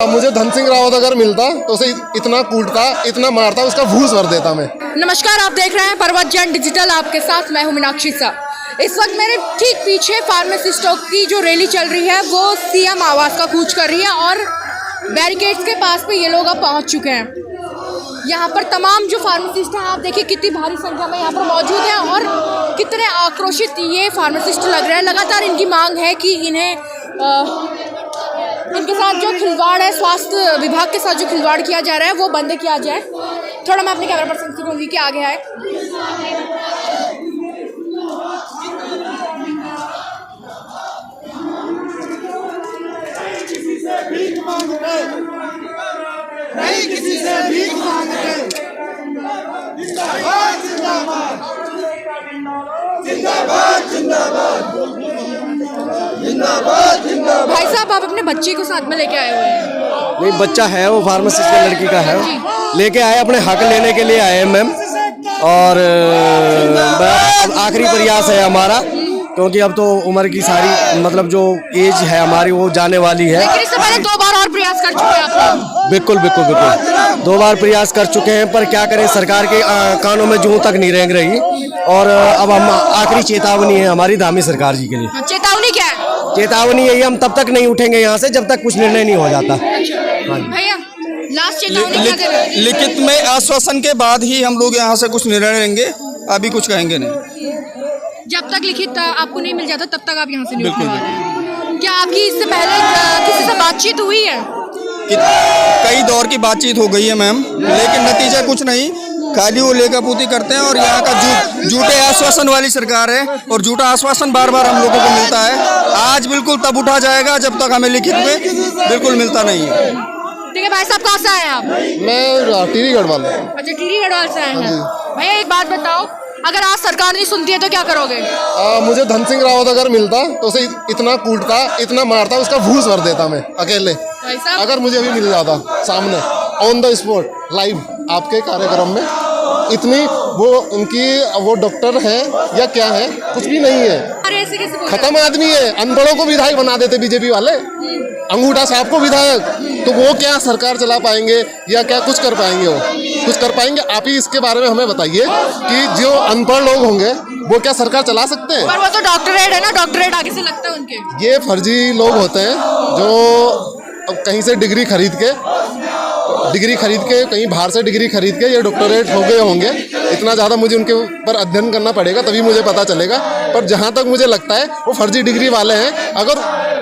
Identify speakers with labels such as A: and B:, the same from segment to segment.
A: मुझे धन सिंह रावत अगर मिलता तो उसे इतना कूटता, इतना मारता, उसका भूस भर देता मैं।
B: नमस्कार, आप देख रहे हैं पर्वतजन डिजिटल, आपके साथ मैं हूं मीनाक्षी साह। इस वक्त मेरे ठीक पीछे फार्मासिस्टों की जो रैली चल रही है वो सीएम आवास का कूच कर रही है और बैरिकेड्स के पास पे ये लोग अब पहुंच चुके हैं। यहाँ पर तमाम जो फार्मासिस्ट हैं, आप देखिए कितनी भारी संख्या में यहाँ पर मौजूद हैं और कितने आक्रोशित ये फार्मासिस्ट लग रहे हैं। लगातार इनकी मांग है कि इनके साथ जो खिलवाड़ है, स्वास्थ्य विभाग के साथ जो खिलवाड़ किया जा रहा है वो बंद किया जाए। थोड़ा मैं अपने कैमरा पर्सन से कहूँगी कि आगे आए।
C: नहीं किसी से भीख मांगते, जिंदाबाद जिंदाबाद जिंदाबाद जिंदाबाद जिंदाबाद जिंदाबाद।
B: भाई साहब, आप अपने बच्चे को साथ में लेके आए हुए हैं?
D: नहीं, बच्चा है, वो फार्मासिस्ट की लड़की का है, लेके आए, अपने हक लेने के लिए आए मैम। और अब आखिरी प्रयास है हमारा, क्योंकि अब तो उम्र की सारी मतलब जो एज है हमारी वो जाने वाली है।
B: लेकिन इससे पहले 2 बार और प्रयास कर चुके हैं आप?
D: बिल्कुल बिल्कुल बिल्कुल 2 बार प्रयास कर चुके हैं, पर क्या करें, सरकार के कानों में जूं तक नहीं रेंग रही। और अब हम आखिरी चेतावनी है हमारी धामी सरकार जी के लिए।
B: चेतावनी क्या है?
D: चेतावनी यही, हम तब तक नहीं उठेंगे यहाँ से जब तक कुछ निर्णय नहीं हो जाता।
B: भैया, लास्ट चेतावनी क्या दे रहे हैं?
E: लिखित में आश्वासन के बाद ही हम लोग यहाँ से कुछ निर्णय लेंगे, अभी कुछ कहेंगे नहीं।
B: जब तक लिखित आपको नहीं मिल जाता तब तक आप यहाँ से नहीं उठने वाले हैं। क्या आपकी इससे पहले किसी से बातचीत हुई है?
E: कई दौर की बातचीत हो गई है मैम, लेकिन नतीजा कुछ नहीं, खाली वो लेखापूर्ति करते हैं। और यहाँ का झूठे आश्वासन वाली सरकार है और झूठा आश्वासन बार बार हम लोगों को मिलता है। आज बिल्कुल तब उठा जाएगा जब तक हमें लिखित में बिल्कुल मिलता नहीं है।
B: ठीक है भाई साहब, कहाँ से आए हैं आप?
A: मैं टीरी गढ़वाल।
B: अच्छा, टीरी गढ़वाल से आए हैं। भैया एक बात बताओ, अगर आज सरकार नहीं सुनती है तो क्या करोगे?
A: मुझे धन सिंह रावत अगर मिलता तो उसे इतना कूटता, इतना मारता, उसका भूस भर देता मैं अकेले। अगर मुझे अभी मिल जाता सामने ऑन द स्पॉट लाइव आपके कार्यक्रम में, इतनी वो डॉक्टर है या क्या है, कुछ भी नहीं है,
B: अरे ऐसे कैसे बोल रहे
A: खत्म आदमी है। अनपढ़ों को विधायक बना देते बीजेपी वाले, अंगूठा साहब को विधायक, तो वो क्या सरकार चला पाएंगे या क्या कुछ कर पाएंगे? वो कुछ कर पाएंगे? आप ही इसके बारे में हमें बताइए कि जो अनपढ़ लोग होंगे वो क्या सरकार चला सकते हैं?
B: पर वो तो डॉक्टरेट है ना, डॉक्टरेट आगे से लगता है उनके।
A: ये फर्जी लोग होते हैं जो कहीं से डिग्री खरीद के कहीं बाहर से डिग्री खरीद के ये डॉक्टरेट हो गए होंगे। इतना ज़्यादा मुझे उनके ऊपर अध्ययन करना पड़ेगा तभी मुझे पता चलेगा। पर जहाँ तक मुझे लगता है वो फर्जी डिग्री वाले हैं। अगर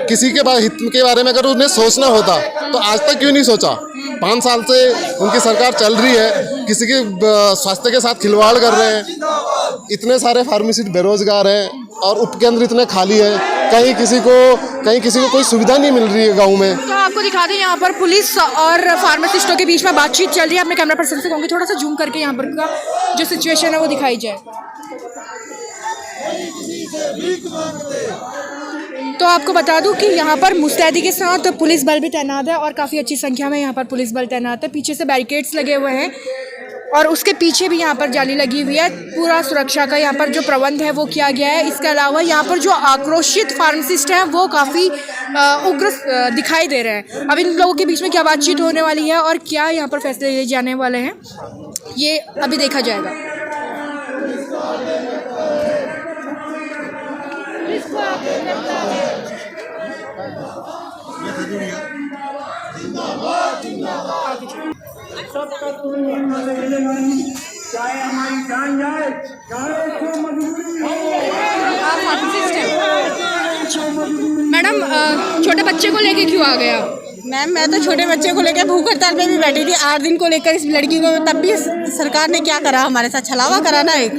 A: किसी के हित के बारे में अगर उन्हें सोचना होता तो आज तक क्यों नहीं सोचा? 5 साल से उनकी सरकार चल रही है, किसी के स्वास्थ्य के साथ खिलवाड़ कर रहे हैं। इतने सारे फार्मासिस्ट बेरोजगार हैं और उपकेंद्र इतने खाली है, कहीं किसी को कोई सुविधा नहीं मिल रही है गाँव में।
B: तो आपको दिखा दें, यहाँ पर पुलिस और फार्मासिस्टों के बीच में बातचीत चल रही है। अपने कैमरा पर्सन से कहूँगी थोड़ा सा जूम करके यहाँ पर का जो सिचुएशन है वो दिखाई जाए। तो आपको बता दूं कि यहाँ पर मुस्तैदी के साथ पुलिस बल भी तैनात है और काफ़ी अच्छी संख्या में यहाँ पर पुलिस बल तैनात है। पीछे से बैरिकेड्स लगे हुए हैं और उसके पीछे भी यहाँ पर जाली लगी हुई है। पूरा सुरक्षा का यहाँ पर जो प्रबंध है वो किया गया है। इसके अलावा यहाँ पर जो आक्रोशित फार्मासिस्ट हैं वो काफ़ी उग्र दिखाई दे रहे हैं। अब इन लोगों के बीच में क्या बातचीत होने वाली है और क्या यहाँ पर फैसले लिए जाने वाले हैं, ये अभी देखा जाएगा।
C: चाहे हमारी जान जाए, चाहे जो मजबूरी हो।
B: आप फार्मासिस्ट हैं? मैडम, छोटे बच्चे को लेके क्यों आ गए आप?
F: मैम, मैं तो छोटे बच्चे को लेकर भूख हड़ताल पे भी बैठी थी 8 दिन को लेकर इस लड़की को। तब भी सरकार ने क्या करा, हमारे साथ छलावा करा ना एक।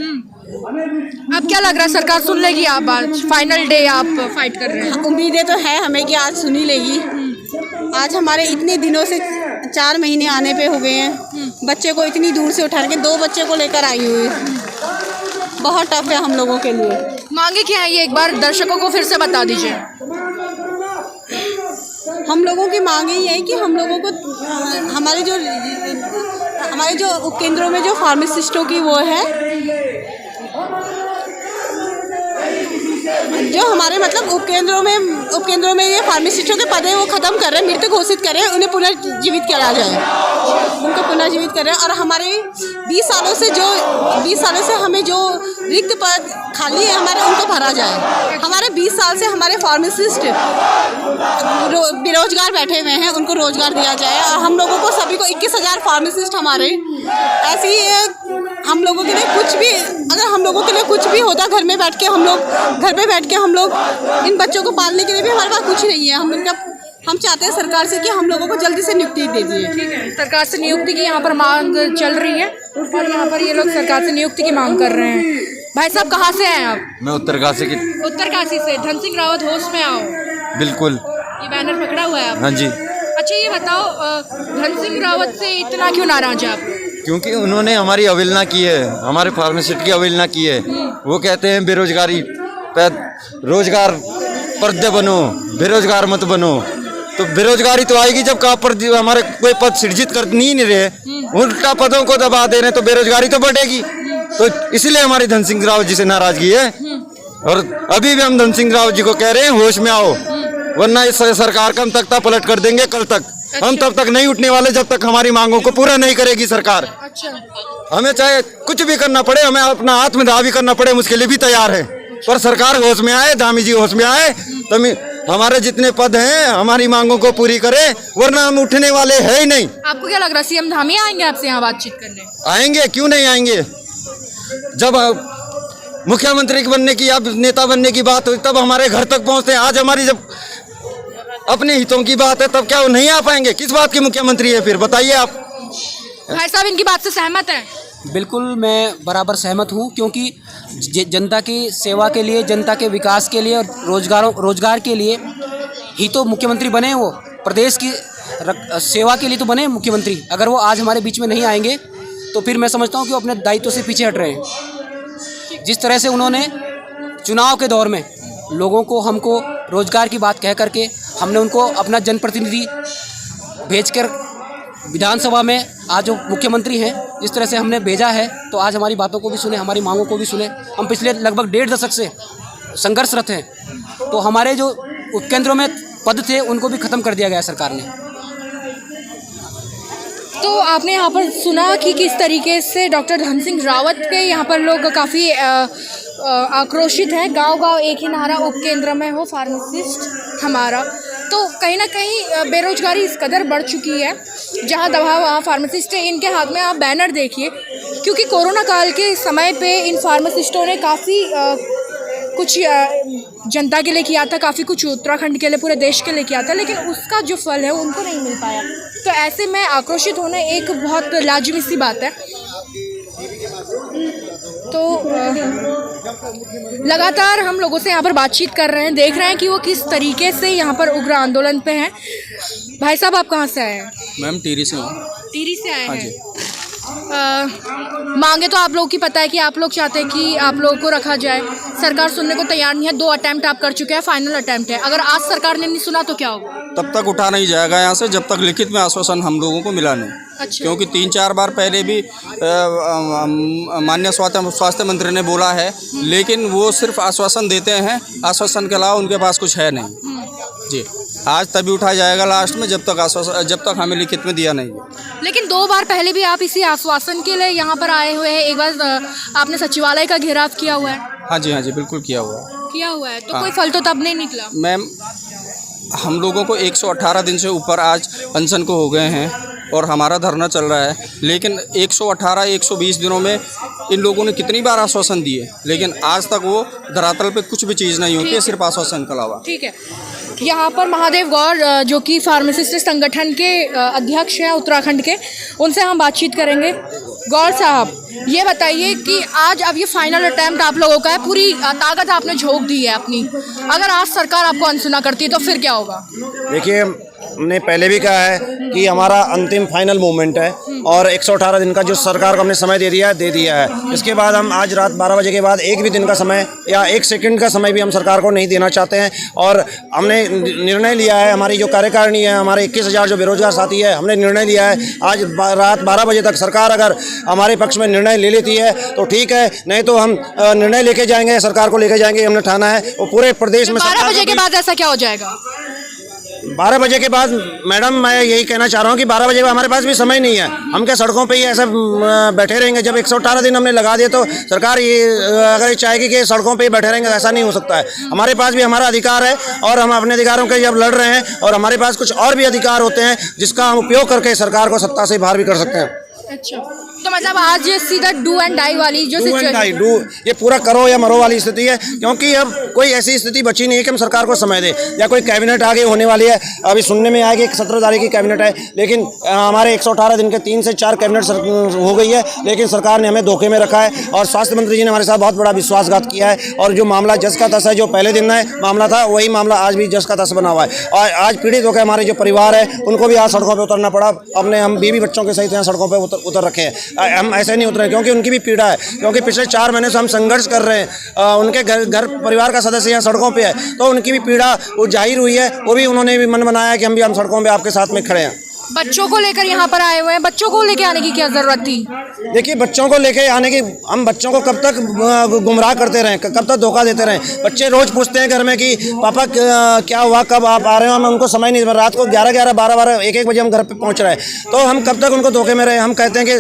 B: अब क्या लग रहा है सरकार सुन लेगी? आप आज फाइनल डे आप फाइट कर रहे हैं।
F: उम्मीदें तो है हमें कि आज सुनी लेगी। आज हमारे इतने दिनों से 4 महीने आने पे हो गए हैं, बच्चे को इतनी दूर से उठा के 2 बच्चे को लेकर आई हुई। बहुत टफ है हम लोगों के लिए।
B: मांगे क्या है ये एक बार दर्शकों को फिर से बता दीजिए।
F: हम लोगों की मांग यही है कि हम लोगों को हमारे जो उपकेंद्रों में जो फार्मासिस्टों की वो है जो हमारे मतलब उपकेंद्रों में ये फार्मासिस्टों के पद है वो खत्म कर रहे हैं, मृत घोषित कर रहे हैं, उन्हें पुनर्जीवित करा जाए, उनको पुनर्जीवित कर रहे हैं। और हमारे 20 सालों से हमें जो रिक्त पद खाली है हमारे, उनको भरा जाए। हमारे 20 साल से हमारे फार्मासिस्ट बेरोजगार बैठे हुए हैं, उनको रोजगार दिया जाए। और हम लोगों को सभी को 21,000 फार्मासिस्ट हमारे ऐसे ही हम लोगों के लिए कुछ भी, अगर हम लोगों के लिए कुछ भी होता घर में बैठ के हम लोग इन बच्चों को पालने के लिए भी हमारे पास कुछ नहीं है। हम चाहते हैं सरकार से कि हम लोगों को जल्दी से नियुक्ति दे दीजिए।
B: ठीक है, सरकार से नियुक्ति की यहाँ पर मांग चल रही है और यहाँ पर ये लोग सरकार से नियुक्ति की मांग कर रहे हैं। भाई साहब कहाँ से हैं आप?
G: मैं
B: उत्तरकाशी से। धन सिंह रावत होश में आओ,
G: बिल्कुल।
B: ये बैनर पकड़ा हुआ है आप?
G: हाँ जी।
B: अच्छा ये बताओ, धन सिंह रावत से इतना क्यों नाराज है आप?
G: क्योंकि उन्होंने हमारी अवहेलना की है, हमारे फार्मासिस्ट की अवहेलना की है। वो कहते हैं बेरोजगारी रोजगार पर बनो, बेरोजगार मत बनो। तो बेरोजगारी तो आएगी जब कहाँ पर हमारे कोई पद सृजित कर नहीं रहे, उल्टा पदों को दबा दे रहे, तो बेरोजगारी तो बढ़ेगी। तो इसलिए हमारी धन सिंह रावत जी से नाराजगी है। और अभी भी हम धन सिंह रावत जी को कह रहे हैं होश में आओ, वरना इस सरकार का हम तख्ता पलट कर देंगे कल तक। हम तब तक नहीं उठने वाले जब तक हमारी मांगों को पूरा नहीं करेगी सरकार। हमें चाहे कुछ भी करना पड़े, हमें अपना हाथ में दावी करना पड़े, हम उसके लिए भी तैयार है। पर सरकार होश में आए, धामी जी होश में आए, तो हमारे जितने पद हैं हमारी मांगों को पूरी करें, वरना हम उठने वाले हैं ही नहीं।
B: आपको क्या लग रहा है सीएम धामी आएंगे आपसे यहाँ बातचीत करने?
G: आएंगे, क्यों नहीं आएंगे। जब मुख्यमंत्री बनने की या नेता बनने की बात हुई तब हमारे घर तक पहुँचते हैं। आज हमारी जब अपने हितों की बात है तब क्या वो नहीं आ पाएंगे? किस बात के मुख्यमंत्री है फिर, बताइए आप।
B: भाई साहब इनकी बात से सहमत हैं?
H: बिल्कुल मैं बराबर सहमत हूँ, क्योंकि जनता की सेवा के लिए, जनता के विकास के लिए और रोजगार के लिए ही तो मुख्यमंत्री बने। वो प्रदेश की सेवा के लिए तो बने मुख्यमंत्री। अगर वो आज हमारे बीच में नहीं आएंगे तो फिर मैं समझता हूँ कि वो अपने दायित्व से पीछे हट रहे हैं। जिस तरह से उन्होंने चुनाव के दौर में लोगों को, हमको रोजगार की बात कह करके हमने उनको अपना जनप्रतिनिधि भेजकर विधानसभा में आज जो मुख्यमंत्री हैं जिस तरह से हमने भेजा है, तो आज हमारी बातों को भी सुने, हमारी मांगों को भी सुने। हम पिछले लगभग 1.5 दशक से संघर्षरत हैं, तो हमारे जो उपकेंद्रों में पद थे उनको भी ख़त्म कर दिया गया सरकार ने।
B: तो आपने यहाँ पर सुना कि किस तरीके से डॉक्टर धन सिंह रावत के यहाँ पर लोग काफ़ी आक्रोशित हैं। गांव-गांव एक ही नारा, उपकेंद्र में हो फार्मासिस्ट हमारा। तो कहीं ना कहीं बेरोजगारी इस कदर बढ़ चुकी है, जहाँ दबाव वहाँ फार्मासिस्ट है। इनके हाथ में आप बैनर देखिए, क्योंकि कोरोना काल के समय पे इन फार्मासिस्टों ने काफ़ी कुछ जनता के लिए किया था, काफ़ी कुछ उत्तराखंड के लिए, पूरे देश के लिए किया था, लेकिन उसका जो फल है उनको नहीं मिल पाया। तो ऐसे में आक्रोशित होना एक बहुत लाजिमी सी बात है। तो लगातार हम लोगों से यहाँ पर बातचीत कर रहे हैं, देख रहे हैं कि वो किस तरीके से यहाँ पर उग्र आंदोलन पे हैं। भाई साहब आप कहाँ से आए हैं?
E: मैम टिहरी से हूँ।
B: टिहरी से आए हैं। मांगे तो आप लोगों की पता है कि आप लोग चाहते हैं कि आप लोगों को रखा जाए। सरकार सुनने को तैयार नहीं है। 2 अटेम्प्ट आप कर चुके हैं, फाइनल अटेम्प्ट है। अगर आज सरकार ने नहीं सुना तो क्या होगा?
E: तब तक उठा नहीं जाएगा यहाँ से जब तक लिखित में आश्वासन हम लोगों को मिला नहीं।
B: अच्छा।
E: क्योंकि 3-4 बार पहले भी माननीय स्वास्थ्य मंत्री ने बोला है, लेकिन वो सिर्फ आश्वासन देते हैं, आश्वासन के अलावा उनके पास कुछ है नहीं। जी, आज तभी उठाया जाएगा लास्ट में जब तक हमें लिखित में दिया नहीं है।
B: लेकिन 2 बार पहले भी आप इसी आश्वासन के लिए यहाँ पर आए हुए हैं। एक बार आपने सचिवालय का घेराव किया हुआ है।
E: हाँ जी, बिल्कुल किया हुआ है।
B: तो कोई फल तो तब नहीं निकला?
E: मैम, हम लोगों को 118 दिन से ऊपर आज अनशन को हो गए हैं और हमारा धरना चल रहा है, लेकिन 118-120 दिनों में इन लोगों ने कितनी बार आश्वासन दिए, लेकिन आज तक वो धरातल पे कुछ भी चीज़ नहीं होती है, सिर्फ आश्वासन के अलावा।
B: ठीक है, यहाँ पर महादेव गौर जो कि फार्मासिस्ट संगठन के अध्यक्ष हैं उत्तराखंड के, उनसे हम बातचीत करेंगे। गौर साहब, ये बताइए कि आज अब ये फाइनल अटेम्प्ट आप लोगों का है, पूरी ताकत आपने झोंक दी है अपनी। अगर आज सरकार आपको अनसुना करती है तो फिर क्या होगा?
D: देखिए, हमने पहले भी कहा है कि हमारा अंतिम फाइनल मूवमेंट है और 118 दिन का जो सरकार को हमने समय दे दिया है। इसके बाद हम आज रात 12 बजे के बाद एक भी दिन का समय या 1 सेकंड का समय भी हम सरकार को नहीं देना चाहते हैं। और हमने
I: निर्णय लिया है, हमारी जो कार्यकारिणी है, हमारे 21,000 जो बेरोजगार साथी है, हमने निर्णय लिया है आज रात 12 बजे तक सरकार अगर हमारे पक्ष में निर्णय ले लेती है तो ठीक है, नहीं तो हम निर्णय लेके जाएंगे, सरकार को लेके जाएंगे, हमने ठाना है। वो पूरे प्रदेश में
B: 12 बजे के बाद ऐसा क्या हो जाएगा?
I: 12 बजे के बाद मैडम मैं यही कहना चाह रहा हूँ कि 12 बजे हमारे पास भी समय नहीं है, हम क्या सड़कों पे ही ऐसे बैठे रहेंगे? जब 118 दिन हमने लगा दिए तो सरकार ये अगर चाहेगी कि सड़कों पे ही बैठे रहेंगे, ऐसा नहीं हो सकता है। हमारे पास भी हमारा अधिकार है और हम अपने अधिकारों के जब लड़ रहे हैं और हमारे पास कुछ और भी अधिकार होते हैं जिसका हम उपयोग करके सरकार को सत्ता से बाहर भी कर सकते हैं।
B: अच्छा, तो मतलब आज ये सीधा डू एंड डाई वाली जो सिचुएशन,
I: ये पूरा करो या मरो वाली स्थिति है, क्योंकि अब कोई ऐसी स्थिति बची नहीं है कि हम सरकार को समय दें या कोई कैबिनेट आगे होने वाली है। अभी सुनने में आया कि 17 तारीख की कैबिनेट है, लेकिन हमारे 118 दिन के 3 से 4 कैबिनेट हो गई है, लेकिन सरकार ने हमें धोखे में रखा है और स्वास्थ्य मंत्री जी ने हमारे साथ बहुत बड़ा विश्वासघात किया है। और जो मामला जस का तस है, जो पहले दिन में मामला था वही मामला आज भी जस का तस बना हुआ है और आज पीड़ित होकर हमारे जो परिवार है उनको भी आज सड़कों पर उतरना पड़ा। अपने हम बीवी बच्चों के सहित यहाँ सड़कों पर उतर रखे हैं। हम ऐसे नहीं उतरे क्योंकि उनकी भी पीड़ा है, क्योंकि पिछले 4 महीने से हम संघर्ष कर रहे हैं। उनके घर परिवार का सदस्य यहाँ सड़कों पे है तो उनकी भी पीड़ा वो जाहिर हुई है। वो भी उन्होंने भी मन बनाया कि हम सड़कों पे आपके साथ में खड़े हैं।
B: बच्चों को लेकर यहाँ पर आए हुए हैं, बच्चों को लेके आने की क्या जरूरत थी?
I: देखिए, बच्चों को लेके आने की, हम बच्चों को कब तक गुमराह करते रहें, कब तक धोखा देते रहें? बच्चे रोज पूछते हैं घर में कि पापा क्या हुआ, कब आप आ रहे हो? हम उनको समय नहीं, रात को 11-11, 12-12, 1-1 बजे हम घर पे पहुंच रहे हैं, तो हम कब तक उनको धोखे में रहे? हम कहते हैं कि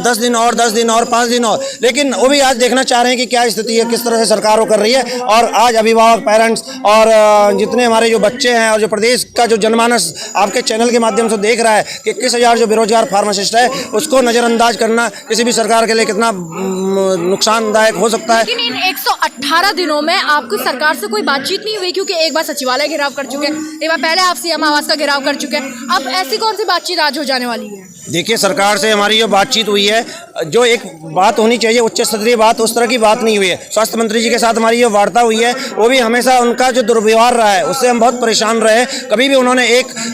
I: 10 दिन और 10 दिन और 5 दिन और, लेकिन वो भी आज देखना चाह रहे हैं कि क्या स्थिति है, किस तरह से सरकार वो कर रही है। और आज अभिभावक, पेरेंट्स और जितने हमारे जो बच्चे हैं और जो प्रदेश का जो जनमानस आपके चैनल के माध्यम से देख रहा है कि 21,000 जो बेरोजगार फार्मासिस्ट है उसको नज़रअंदाज करना किसी भी सरकार के लिए कितना नुकसानदायक हो सकता है।
B: लेकिन इन 118 दिनों में आपकी सरकार से कोई बातचीत नहीं हुई, क्योंकि एक बार सचिवालय घेराव कर चुके हैं, एक बार पहले आप सीएम आवास का घेराव कर चुके हैं, अब ऐसी कौन सी बातचीत आज हो जाने वाली है?
I: देखिए, सरकार से हमारी जो बातचीत हुई है, जो एक बात होनी चाहिए उच्च स्तरीय बात, उस तरह की बात नहीं हुई है। स्वास्थ्य मंत्री जी के साथ हमारी जो वार्ता हुई है वो भी हमेशा उनका जो दुर्व्यवहार रहा है उससे हम बहुत परेशान रहे। कभी भी उन्होंने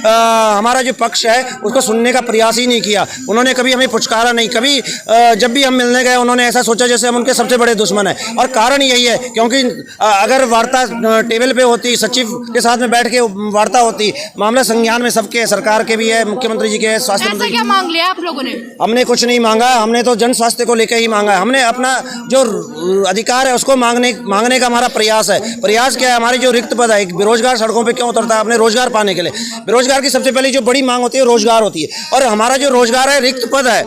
I: हमारा जो पक्ष है उसको सुनने का प्रयास ही नहीं किया। उन्होंने कभी हमें पुचकारा नहीं। कभी जब भी हम मिलने गए उन्होंने ऐसा सोचा जैसे हम उनके सबसे बड़े दुश्मन हैं। और कारण यही है क्योंकि अगर वार्ता टेबल पे होती, सचिव के साथ में बैठ के वार्ता होती, मामला संज्ञान में सबके, सरकार के भी है, मुख्यमंत्री जी के है, स्वास्थ्य मंत्री।
B: क्या मांग लिया आप लोगों ने?
I: हमने कुछ नहीं मांगा, हमने तो जन स्वास्थ्य को लेकर ही मांगा है। हमने अपना जो अधिकार है उसको मांगने का हमारा प्रयास है। प्रयास क्या है? हमारी जो रिक्त पद है, एक बेरोजगार सड़कों पे क्यों उतरता है? अपने रोजगार पाने के लिए। बेरोजगार की सबसे पहली जो बड़ी मांग होती है रोजगार होती है, और हमारा जो रोजगार है रिक्त पद है,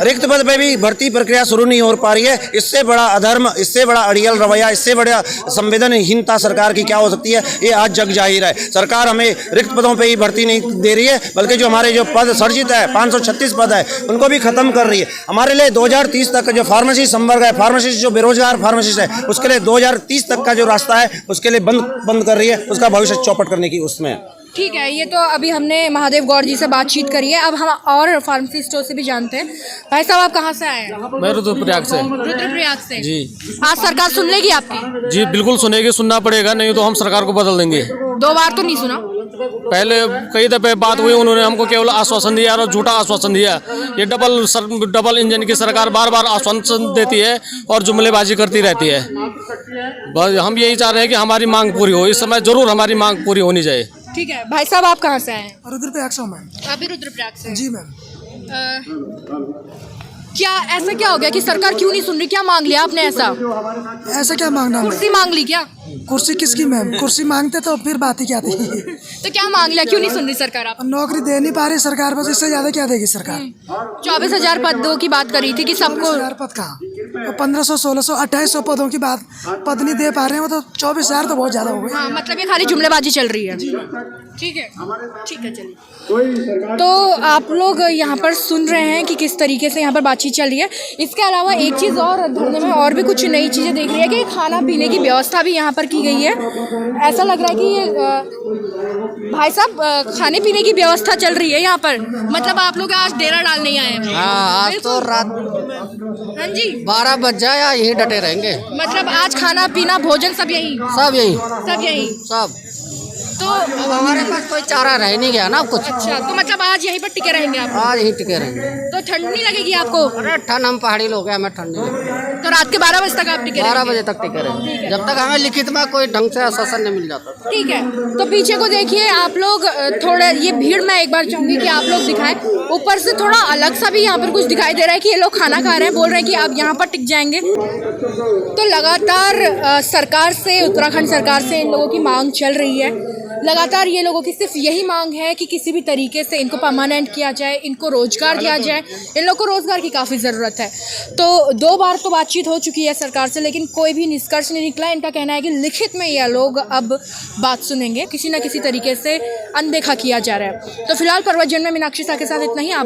I: रिक्त पद पे भी भर्ती प्रक्रिया शुरू नहीं हो पा रही है। इससे बड़ा अधर्म, इससे बड़ा अड़ियल रवैया, इससे बड़ा संवेदनहीनता सरकार की क्या हो सकती है? ये आज जग जाहिर है। सरकार हमें रिक्त पदों पे ही भर्ती नहीं दे रही है, बल्कि जो हमारे जो पद सर्जित है, 536 पद है, उनको भी खत्म कर रही है। हमारे लिए 2030 तक जो फार्मेसी संवर्ग है, फार्मासिस्ट जो बेरोजगार फार्मासिस्ट है, उसके लिए 2030 तक का जो रास्ता है उसके लिए बंद कर रही है, उसका भविष्य चौपट करने की उसमें।
B: ठीक है, ये तो अभी हमने महादेव गौड़ जी से बातचीत करी है। अब हम और फार्मासिस्टों से भी जानते हैं। भाई साहब, आप कहाँ से आए हैं?
J: मैं रुद्रप्रयाग से।
B: रुद्रप्रयाग से
J: जी।
B: आज सरकार सुन लेगी आपकी?
J: जी बिल्कुल सुनेगी, सुनना पड़ेगा, नहीं तो हम सरकार को बदल देंगे।
B: 2 बार तो नहीं सुना?
J: पहले कई दफे बात हुई, उन्होंने हमको केवल आश्वासन दिया और झूठा आश्वासन दिया। ये डबल इंजन की सरकार बार बार आश्वासन देती है और जुमलेबाजी करती रहती है। बस हम यही चाह रहे हैं कि हमारी मांग पूरी हो। इस समय जरूर हमारी मांग पूरी होनी चाहिए।
B: ठीक है भाई साहब, आप कहाँ से आए हैं?
K: रुद्रप्रयाग से मैम।
B: आप भी रुद्रप्रयाग से?
K: जी मैम।
B: क्या ऐसा क्या हो गया कि सरकार क्यों नहीं सुन रही? क्या मांग लिया आपने?
K: ऐसा क्या मांगना?
B: कुर्सी मांग ली क्या?
K: कुर्सी किसकी मैम? कुर्सी मांगते तो फिर बात ही क्या थी।
B: तो क्या मांग लिया? क्यों नहीं सुन रही सरकार? आप
K: नौकरी दे नहीं पा रही सरकार, बस इससे ज्यादा क्या देगी सरकार?
B: 24,000 पदों की बात करी थी कि सबको।
K: 24,000 पद कहाँ? 1500, 1600, 2800 पदों की बात, पद नहीं दे पा रहे हैं। वो तो 24,000 तो बहुत ज्यादा हो गए।
B: हाँ, मतलब ये खाली जुमलेबाजी चल रही है। ठीक है, ठीक है, चलिए। तो आप लोग यहाँ पर सुन रहे हैं कि किस तरीके से यहाँ पर बातचीत चल रही है। इसके अलावा एक चीज़ और धरने में और भी कुछ नई चीज़ें देख रही है कि खाना पीने की व्यवस्था भी यहाँ पर की गई है। ऐसा लग रहा है कि ये भाई साहब खाने पीने की व्यवस्था चल रही है यहाँ पर। मतलब आप लोग आज डेरा डालने ही आए हैं?
L: हाँ, आज तो रात।
B: हाँ जी,
L: 12 बज जाए या यहीं डटे रहेंगे।
B: मतलब आज खाना पीना भोजन सब यहीं?
L: सब यहीं,
B: सब यहीं,
L: सब।
B: तो
L: हमारे पास कोई चारा रह नहीं गया ना कुछ।
B: अच्छा, तो मतलब आज यहीं पर टिके रहेंगे आप?
L: आज यहीं टिके रहेंगे।
B: तो ठंड नहीं लगेगी आपको?
L: अरे ठंड, हम पहाड़ी लोग हैं, हमें ठंड नहीं लगेगी।
B: तो रात के 12 बजे तक आप टिके
L: 12
B: रहेंगे?
L: बजे तक टिके रहे, जब तक हमें लिखित में कोई ढंग से आश्वासन नहीं मिल जाता।
B: ठीक है, तो पीछे को देखिए आप लोग, थोड़ा ये भीड़ मैं एक बार चाहूंगी कि आप लोग दिखाएं। ऊपर से थोड़ा अलग सा भी यहाँ पर कुछ दिखाई दे रहा है कि ये लोग खाना खा रहे हैं, बोल रहे हैं कि आप यहाँ पर टिक जाएंगे। तो लगातार सरकार से, उत्तराखंड सरकार से इन लोगों की मांग चल रही है। लगातार ये लोगों की सिर्फ यही मांग है कि किसी भी तरीके से इनको परमानेंट किया जाए, इनको रोजगार दिया जाए। इन लोगों को रोजगार की काफ़ी ज़रूरत है। तो 2 बार तो बातचीत हो चुकी है सरकार से, लेकिन कोई भी निष्कर्ष नहीं निकला। इनका कहना है कि लिखित में ये लोग अब बात सुनेंगे, किसी न किसी तरीके से अनदेखा किया जा रहा है। तो फिलहाल पर्वतजन में मीनाक्षी शाह के साथ इतना ही। आप